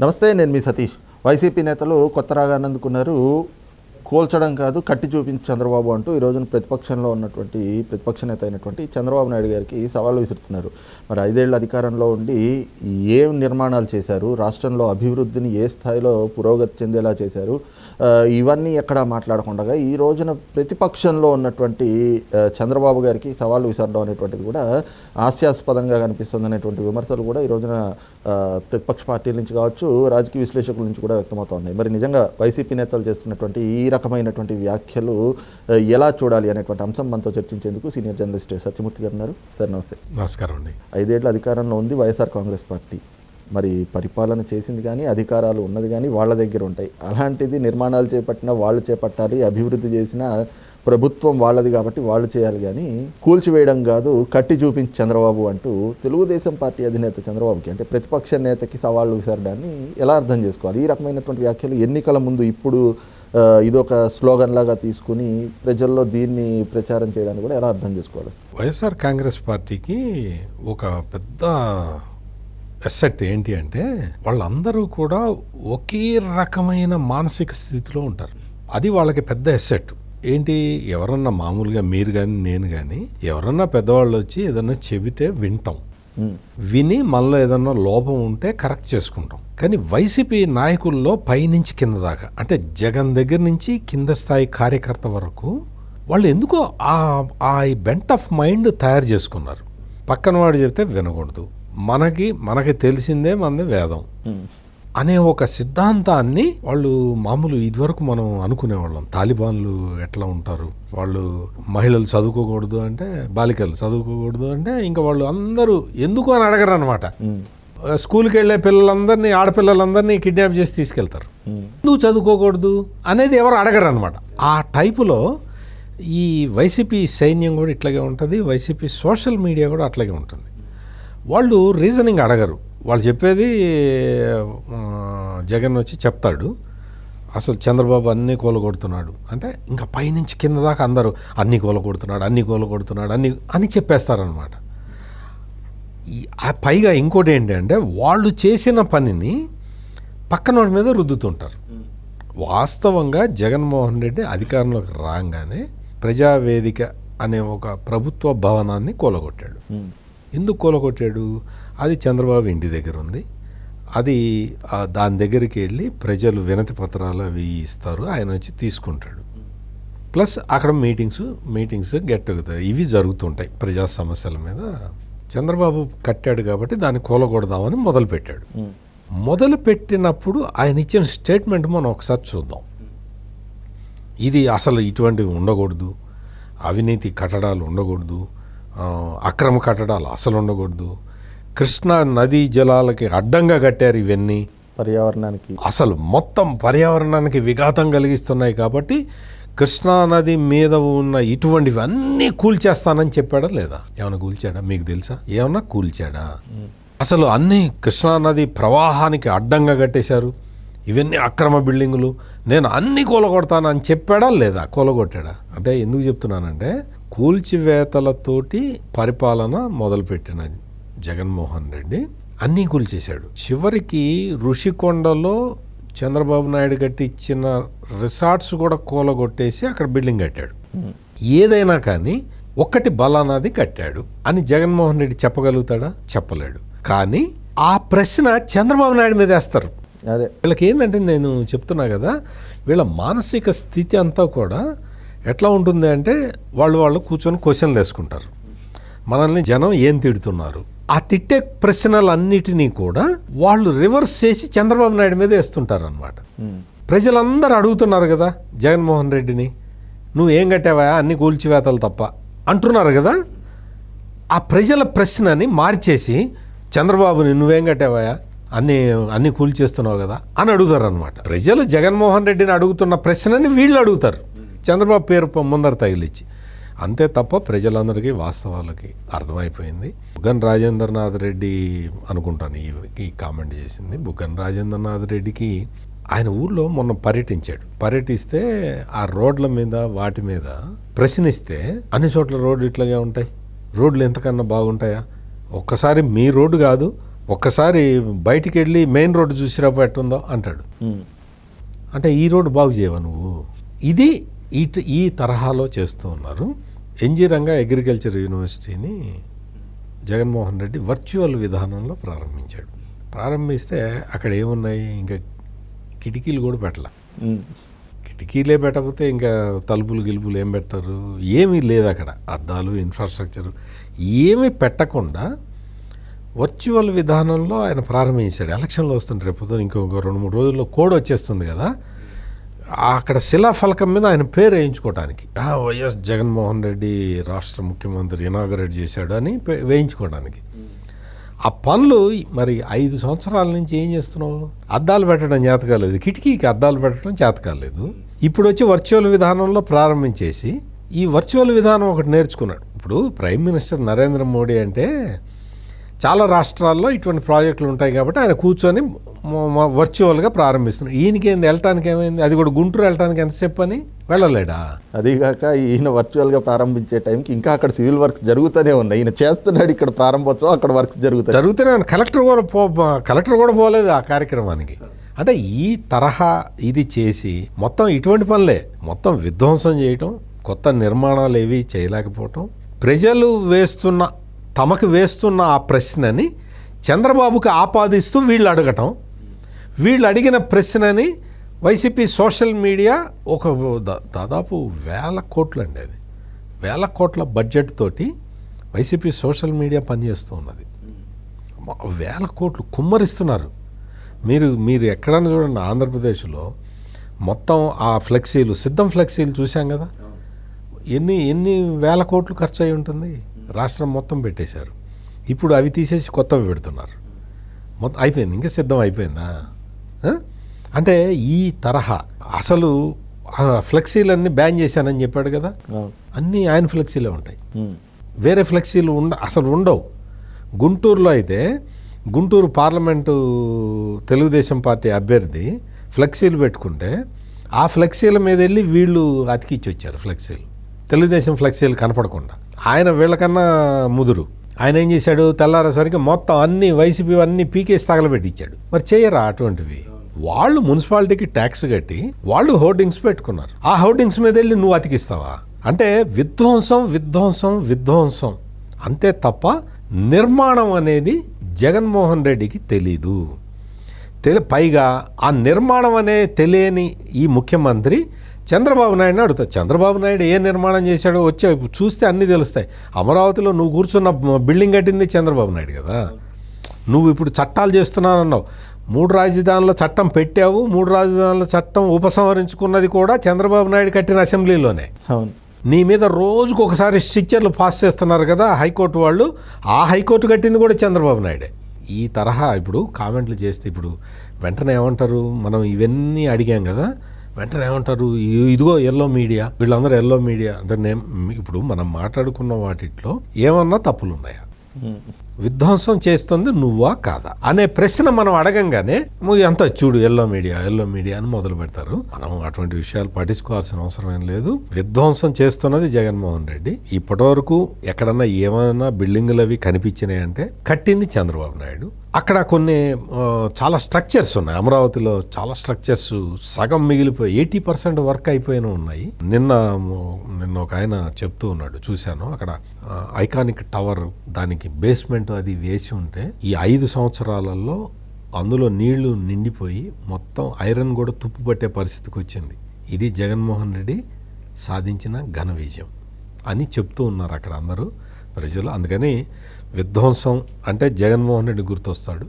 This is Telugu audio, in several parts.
నమస్తే, నేను మీ సతీష్. వైసీపీ నేతలు కొత్త రాగాన్ని అందుకున్నారు. కోల్చడం కాదు, కట్టి చూపించి చంద్రబాబు అంటూ ఈ రోజున ప్రతిపక్షంలో ఉన్నటువంటి ప్రతిపక్ష నేత అయినటువంటి చంద్రబాబు నాయుడు గారికి సవాళ్ళు విసురుతున్నారు. మరి 5 ఏళ్ల అధికారంలో ఉండి ఏం నిర్మాణాలు చేశారు, రాష్ట్రంలో అభివృద్ధిని ఏ స్థాయిలో పురోగతి చెందేలా చేశారు, ఇవన్నీ ఎక్కడా మాట్లాడకుండా ఈ రోజున ప్రతిపక్షంలో ఉన్నటువంటి చంద్రబాబు గారికి సవాళ్ళు విసరడం అనేటువంటిది కూడా హాస్యాస్పదంగా కనిపిస్తుంది అనేటువంటి విమర్శలు కూడా ఈ రోజున ప్రతిపక్ష పార్టీల నుంచి కావచ్చు, రాజకీయ విశ్లేషకుల నుంచి కూడా వ్యక్తమవుతూ ఉన్నాయి. మరి నిజంగా వైసీపీ నేతలు చేస్తున్నటువంటి ఈ రకమైనటువంటి వ్యాఖ్యలు ఎలా చూడాలి అనేటువంటి అంశం మనతో చర్చించేందుకు సీనియర్ జర్నలిస్ట్ సత్యమూర్తి గారు ఉన్నారు. సార్ నమస్తే. నమస్కారం అండి. 5 ఏళ్ల అధికారంలో ఉంది వైఎస్ఆర్ కాంగ్రెస్ పార్టీ. మరి పరిపాలన చేసింది కానీ, అధికారాలు ఉన్నది కానీ వాళ్ళ దగ్గర ఉంటాయి. అలాంటిది నిర్మాణాలు చేపట్టినా వాళ్ళు చేపట్టాలి, అభివృద్ధి చేసిన ప్రభుత్వం వాళ్ళది కాబట్టి వాళ్ళు చేయాలి, కానీ కూల్చివేయడం కాదు కట్టి చూపించి చంద్రబాబు అంటూ తెలుగుదేశం పార్టీ అధినేత చంద్రబాబుకి, అంటే ప్రతిపక్ష నేతకి సవాళ్ళు విసరడాన్ని ఎలా అర్థం చేసుకోవాలి? ఈ రకమైనటువంటి వ్యాఖ్యలు ఎన్నికల ముందు ఇప్పుడు ఇదొక స్లోగన్ లాగా తీసుకుని ప్రజల్లో దీన్ని ప్రచారం చేయడానికి కూడా ఎలా అర్థం చేసుకోవాలి? వైఎస్ఆర్ కాంగ్రెస్ పార్టీకి ఒక పెద్ద ఎసెట్ ఏంటి అంటే వాళ్ళందరూ కూడా ఒకే రకమైన మానసిక స్థితిలో ఉంటారు. అది వాళ్ళకి పెద్ద ఎసెట్. ఏంటి, ఎవరన్నా మామూలుగా మీరు కానీ నేను కానీ ఎవరన్నా పెద్దవాళ్ళు వచ్చి ఏదన్నా చెబితే వింటాం, విని మనలో ఏదన్నా లోపం ఉంటే కరెక్ట్ చేసుకుంటాం. కానీ వైసీపీ నాయకుల్లో పైనుంచి కింద దాకా, అంటే జగన్ దగ్గర నుంచి కింద స్థాయి కార్యకర్త వరకు వాళ్ళు ఎందుకో ఆ బెంట్ ఆఫ్ మైండ్ తయారు చేసుకున్నారు. పక్కన వాడు చెప్తే వినకూడదు, మనకి తెలిసిందే మనది వేదం అనే ఒక సిద్ధాంతాన్ని వాళ్ళు మామూలు ఇదివరకు మనం అనుకునేవాళ్ళం. తాలిబాన్లు ఎట్లా ఉంటారు, వాళ్ళు మహిళలు చదువుకోకూడదు అంటే, బాలికలు చదువుకోకూడదు అంటే ఇంకా వాళ్ళు అందరూ ఎందుకు అని అడగరు అనమాట. స్కూల్కి వెళ్ళే పిల్లలందరినీ, ఆడపిల్లలందరినీ కిడ్నాప్ చేసి తీసుకెళ్తారు. నువ్వు చదువుకోకూడదు అనేది ఎవరు అడగరు అనమాట. ఆ టైపులో ఈ వైసీపీ సైన్యం కూడా ఇట్లాగే ఉంటుంది, వైసీపీ సోషల్ మీడియా కూడా అట్లాగే ఉంటుంది. వాళ్ళు రీజనింగ్ అడగరు. వాళ్ళు చెప్పేది జగన్ వచ్చి చెప్తాడు, అసలు చంద్రబాబు అన్నీ కూలగొడుతున్నాడు అంటే ఇంకా పైనుంచి కింద దాకా అందరూ అన్నీ కూలగొడుతున్నాడు అని చెప్పేస్తారనమాట. పైగా ఇంకోటి ఏంటంటే వాళ్ళు చేసిన పనిని పక్కన వాడి మీద రుద్దుతుంటారు. వాస్తవంగా జగన్మోహన్ రెడ్డి అధికారంలోకి రాగానే ప్రజావేదిక అనే ఒక ప్రభుత్వ భవనాన్ని కూలగొట్టాడు. ఎందుకు కూలగొట్టాడు? అది చంద్రబాబు ఇంటి దగ్గర ఉంది. అది దాని దగ్గరికి వెళ్ళి ప్రజలు వినతి పత్రాలు అవి ఇస్తారు, ఆయన వచ్చి తీసుకుంటాడు. ప్లస్ అక్కడ మీటింగ్స్ గెట్ టుగెదర్ ఇవి జరుగుతుంటాయి. ప్రజా సమస్యల మీద చంద్రబాబు కట్టాడు కాబట్టి దాన్ని కూలగొడదామని మొదలుపెట్టాడు. మొదలుపెట్టినప్పుడు ఆయన ఇచ్చిన స్టేట్మెంట్ మనం ఒకసారి చూద్దాం. ఇది అసలు ఇటువంటివి ఉండకూడదు, అవినీతి కట్టడాలు ఉండకూడదు, అక్రమ కట్టడాలు అసలు ఉండకూడదు, కృష్ణా నదీ జలాలకి అడ్డంగా కట్టారు, ఇవన్నీ పర్యావరణానికి అసలు మొత్తం పర్యావరణానికి విఘాతం కలిగిస్తున్నాయి కాబట్టి కృష్ణా నది మీద ఉన్న ఇటువంటివి అన్నీ కూల్చేస్తానని చెప్పాడా లేదా? ఏమైనా కూల్చాడా? మీకు తెలుసా? ఏమన్నా కూల్చాడా? అసలు అన్నీ కృష్ణా నది ప్రవాహానికి అడ్డంగా కట్టేశారు, ఇవన్నీ అక్రమ బిల్డింగులు, నేను అన్నీ కూలగొడతానని చెప్పాడా లేదా? కూలగొట్టాడా? అంటే ఎందుకు చెప్తున్నానంటే కూల్చివేతలతోటి పరిపాలన మొదలుపెట్టిన జగన్మోహన్ రెడ్డి అన్నీ కూల్చేశాడు. చివరికి ఋషికొండలో చంద్రబాబు నాయుడు కట్టించిన రిసార్ట్స్ కూడా కూలగొట్టేసి అక్కడ బిల్డింగ్ కట్టాడు. ఏదైనా కానీ ఒక్కటి బలానాది కట్టాడు అని జగన్మోహన్ రెడ్డి చెప్పగలుగుతాడా? చెప్పలేడు. కానీ ఆ ప్రశ్న చంద్రబాబు నాయుడు మీద వేస్తారు. అదే వీళ్ళకి ఏంటంటే, నేను చెప్తున్నా కదా, వీళ్ళ మానసిక స్థితి అంతా కూడా ఎట్లా ఉంటుంది అంటే వాళ్ళు కూర్చొని క్వశ్చన్లు వేసుకుంటారు. మనల్ని జనం ఏం తిడుతున్నారు, ఆ తిట్టే ప్రశ్నలన్నిటినీ కూడా వాళ్ళు రివర్స్ చేసి చంద్రబాబు నాయుడు మీద వేస్తుంటారు అనమాట. ప్రజలందరూ అడుగుతున్నారు కదా జగన్మోహన్ రెడ్డిని, నువ్వు ఏం కట్టావా, అన్ని కూల్చివేతలు తప్ప అంటున్నారు కదా. ఆ ప్రజల ప్రశ్నని మార్చేసి చంద్రబాబుని నువ్వేం కట్టావా, అన్నీ కూల్చేస్తున్నావు కదా అని అడుగుతారు అనమాట. ప్రజలు జగన్మోహన్ రెడ్డిని అడుగుతున్న ప్రశ్నని వీళ్ళు అడుగుతారు, చంద్రబాబు పేరు ముందర తగిలిచ్చి. అంతే తప్ప ప్రజలందరికీ వాస్తవాలకి అర్థమైపోయింది. బుగ్గన రాజేంద్రనాథ్ రెడ్డి అనుకుంటాను ఈ కామెంట్ చేసింది. బుగ్గన రాజేంద్రనాథ్ రెడ్డికి ఆయన ఊళ్ళో మొన్న పర్యటిస్తే ఆ రోడ్ల మీద వాటి మీద ప్రశ్నిస్తే, అన్ని చోట్ల రోడ్లు ఇట్లాగే ఉంటాయి, రోడ్లు ఎంతకన్నా బాగుంటాయా, ఒక్కసారి మీ రోడ్డు కాదు ఒక్కసారి బయటికి వెళ్ళి మెయిన్ రోడ్డు చూసిరా ఎట్టుందో అంటాడు. అంటే ఈ రోడ్డు బాగు చేయవా నువ్వు? ఇది ఈ తరహాలో చేస్తూ ఉన్నారు. ఎన్జీ రంగా అగ్రికల్చర్ యూనివర్సిటీని జగన్మోహన్ రెడ్డి వర్చువల్ విధానంలో ప్రారంభించాడు. ప్రారంభిస్తే అక్కడ ఏమున్నాయి, ఇంకా కిటికీలు కూడా పెట్టాల. కిటికీలే పెట్టకపోతే ఇంకా తలుపులు గిలుపులు ఏం పెడతారు? ఏమీ లేదు అక్కడ. అద్దాలు, ఇన్ఫ్రాస్ట్రక్చర్ ఏమీ పెట్టకుండా వర్చువల్ విధానంలో ఆయన ప్రారంభించాడు. ఎలక్షన్లో వస్తుంది రేపు ఇంకొక 2-3 రోజుల్లో కోడ్ వచ్చేస్తుంది కదా, అక్కడ శిలాఫలకం మీద ఆయన పేరు వేయించుకోవడానికి, వైఎస్ జగన్మోహన్ రెడ్డి రాష్ట్ర ముఖ్యమంత్రి ఇనాగరేట్ చేశాడు అని వేయించుకోవడానికి. ఆ పనులు మరి 5 సంవత్సరాల నుంచి ఏం చేస్తున్నావు? అద్దాలు పెట్టడం చేత కాలేదు, కిటికీకి అద్దాలు పెట్టడం చేత కాలేదు. ఇప్పుడు వచ్చి వర్చువల్ విధానంలో ప్రారంభించేసి ఈ వర్చువల్ విధానం ఒకటి నేర్చుకున్నాడు. ఇప్పుడు ప్రైమ్ మినిస్టర్ నరేంద్ర మోడీ అంటే చాలా రాష్ట్రాల్లో ఇటువంటి ప్రాజెక్టులు ఉంటాయి కాబట్టి ఆయన కూర్చొని వర్చువల్గా ప్రారంభిస్తున్నాడు. ఈయనకి వెళ్ళటానికి ఏమైంది? అది కూడా గుంటూరు వెళ్ళటానికి ఎంతసేపు అని వెళ్ళలేడా? అదీగాక ఈయన వర్చువల్గా ప్రారంభించే టైంకి ఇంకా అక్కడ సివిల్ వర్క్స్ జరుగుతూనే ఉన్నాయి. ఈయన చేస్తున్నాడు ఇక్కడ ప్రారంభోత్సవం, అక్కడ వర్క్స్ జరుగుతూనే. కలెక్టర్ కూడా పోలేదు ఆ కార్యక్రమానికి. అంటే ఈ తరహా ఇది చేసి మొత్తం ఇటువంటి పనులే, మొత్తం విధ్వంసం చేయటం, కొత్త నిర్మాణాలు ఏవి చేయలేకపోవటం, ప్రజలు తమకు వేస్తున్న ఆ ప్రశ్నని చంద్రబాబుకి ఆపాదిస్తూ వీళ్ళు అడగటం, వీళ్ళు అడిగిన ప్రశ్నని వైసీపీ సోషల్ మీడియా దాదాపు 1000 కోట్లు అండి, అది 1000 కోట్ల బడ్జెట్ తోటి వైసీపీ సోషల్ మీడియా పనిచేస్తూ ఉన్నది. 1000 కోట్లు కుమ్మరిస్తున్నారు. మీరు ఎక్కడన్నా చూడండి, ఆంధ్రప్రదేశ్లో మొత్తం ఆ ఫ్లెక్సీలు, సిద్ధం ఫ్లెక్సీలు చూసాం కదా, ఎన్ని 1000 కోట్లు ఖర్చు అయి ఉంటుంది. రాష్ట్రం మొత్తం పెట్టేశారు. ఇప్పుడు అవి తీసేసి కొత్తవి పెడుతున్నారు. మొత్తం అయిపోయింది, ఇంకా సిద్ధం అయిపోయిందా? అంటే ఈ తరహా అసలు ఫ్లెక్సీలన్నీ బ్యాన్ చేశానని చెప్పాడు కదా, అన్నీ ఆయన ఫ్లెక్సీలే ఉంటాయి, వేరే ఫ్లెక్సీలు అసలు ఉండవు. గుంటూరులో అయితే గుంటూరు పార్లమెంటు తెలుగుదేశం పార్టీ అభ్యర్థి ఫ్లెక్సీలు పెట్టుకుంటే ఆ ఫ్లెక్సీల మీద వెళ్ళి వీళ్ళు అతికిచ్చి వచ్చారు ఫ్లెక్సీలు, తెలుగుదేశం ఫ్లెక్సీలు కనపడకుండా. ఆయన వీళ్ళకన్నా ముదురు. ఆయన ఏం చేశాడు, తెల్లారేసరికి మొత్తం అన్ని వైసీపీ అన్ని పీకేసి తగలబెట్టించాడు. మరి చేయరా అటువంటివి? వాళ్ళు మున్సిపాలిటీకి ట్యాక్స్ కట్టి వాళ్ళు హోర్డింగ్స్ పెట్టుకున్నారు. ఆ హోర్డింగ్స్ మీద వెళ్ళి నువ్వు అతికిస్తావా? అంటే విధ్వంసం అంతే తప్ప నిర్మాణం అనేది జగన్మోహన్ రెడ్డికి తెలీదు. పైగా ఆ నిర్మాణం అనే తెలియని ఈ ముఖ్యమంత్రి చంద్రబాబు నాయుడుని అడుగుతాడు. చంద్రబాబు నాయుడు ఏ నిర్మాణం చేశాడో వచ్చే చూస్తే అన్నీ తెలుస్తాయి. అమరావతిలో నువ్వు కూర్చున్న బిల్డింగ్ కట్టింది చంద్రబాబు నాయుడు కదా. నువ్వు ఇప్పుడు చట్టాలు చేస్తున్నానన్నావు, 3 రాజధానుల చట్టం పెట్టావు, 3 రాజధానుల చట్టం ఉపసంహరించుకున్నది కూడా చంద్రబాబు నాయుడు కట్టిన అసెంబ్లీలోనే. అవును. నీ మీద రోజుకు ఒకసారి స్టిచ్చర్లు పాస్ చేస్తున్నారు కదా హైకోర్టు వాళ్ళు, ఆ హైకోర్టు కట్టింది కూడా చంద్రబాబు నాయుడే. ఈ తరహా ఇప్పుడు కామెంట్లు చేస్తే ఇప్పుడు వెంటనే ఏమంటారు, మనం ఇవన్నీ అడిగాం కదా, వెంటనే ఏమంటారు, ఇదిగో ఎల్లో మీడియా, వీళ్ళందరూ ఎల్లో మీడియా అంటే ఇప్పుడు మనం మాట్లాడుకున్న వాటిలో ఏమన్నా తప్పులు ఉన్నాయా? విధ్వంసం చేస్తుంది నువ్వా కాదా అనే ప్రశ్న మనం అడగంగానే ఎంత చూడు ఎల్లో మీడియా అని మొదలు పెడతారు. మనం అటువంటి విషయాలు పట్టించుకోవాల్సిన అవసరం ఏం లేదు. విధ్వంసం చేస్తున్నది జగన్మోహన్ రెడ్డి. ఇప్పటి వరకు ఎక్కడన్నా ఏమైనా బిల్డింగులు అవి కనిపించినాయంటే కట్టింది చంద్రబాబు నాయుడు. అక్కడ కొన్ని చాలా స్ట్రక్చర్స్ ఉన్నాయి, అమరావతిలో చాలా స్ట్రక్చర్స్ సగం మిగిలిపోయి 80% వర్క్ అయిపోయిన ఉన్నాయి. నిన్న ఒక ఆయన చెప్తూ ఉన్నాడు, చూశాను. అక్కడ ఐకానిక్ టవర్ దానికి బేస్మెంట్ అది వేసి ఉంటే ఈ 5 సంవత్సరాలలో అందులో నీళ్లు నిండిపోయి మొత్తం ఐరన్ కూడా తుప్పు పట్టే పరిస్థితికి వచ్చింది. ఇది జగన్మోహన్ రెడ్డి సాధించిన ఘన విజయం అని చెప్తూ ఉన్నారు అక్కడ అందరూ ప్రజలు. అందుకని విధ్వంసం అంటే జగన్మోహన్ రెడ్డి గుర్తొస్తాడు,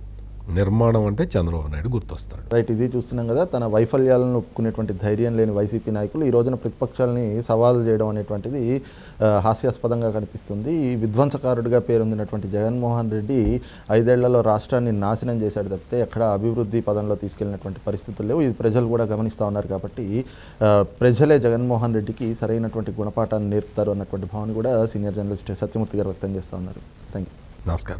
నిర్మాణం అంటే చంద్రబాబు నాయుడు గుర్తొస్తాడు. రైట్, ఇది చూస్తున్నాం కదా. తన వైఫల్యాలను ఒప్పుకునేటువంటి ధైర్యం లేని వైసీపీ నాయకులు ఈ రోజున ప్రతిపక్షాలని సవాలు చేయడం అనేటువంటిది హాస్యాస్పదంగా కనిపిస్తుంది. ఈ విధ్వంసకారుడిగా పేరొందినటువంటి జగన్మోహన్ రెడ్డి 5 ఏళ్లలో రాష్ట్రాన్ని నాశనం చేశాడు తప్పితే ఎక్కడ అభివృద్ధి పదంలో తీసుకెళ్లినటువంటి పరిస్థితులు లేవు. ఇది ప్రజలు కూడా గమనిస్తూ ఉన్నారు. కాబట్టి ప్రజలే జగన్మోహన్ రెడ్డికి సరైనటువంటి గుణపాఠాన్ని నేర్పుతారు అన్నటువంటి భావన కూడా సీనియర్ జర్నలిస్ట్ సత్యమూర్తి గారు వ్యక్తం చేస్తూ ఉన్నారు. Thank you. నమస్కారం.